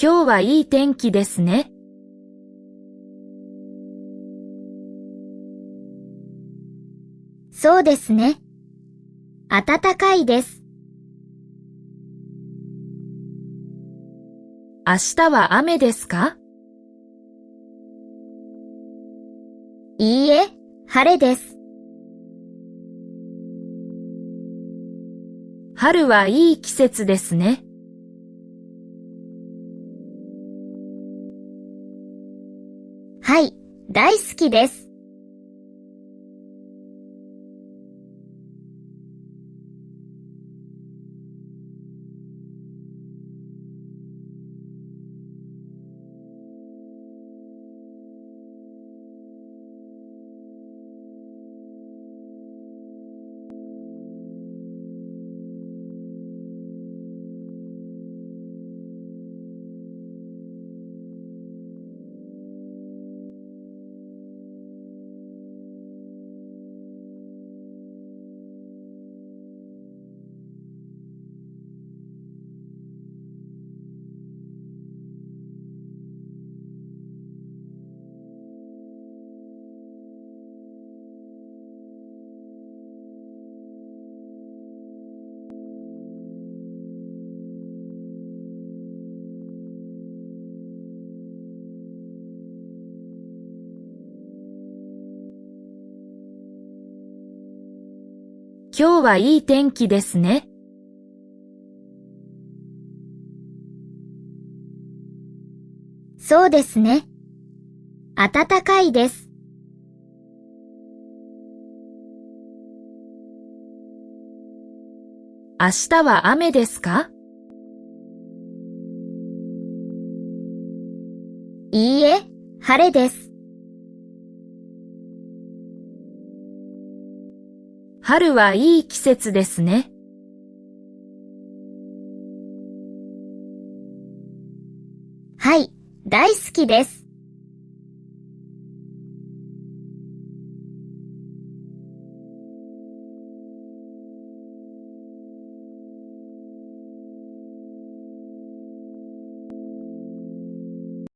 今日はいい天気ですね。そうですね。暖かいです。明日は雨ですか？いいえ、晴れです。春はいい季節ですね。はい、大好きです。今日はいい天気ですね。そうですね。暖かいです。明日は雨ですか？いいえ、晴れです。春はいい季節ですね。はい、大好きです。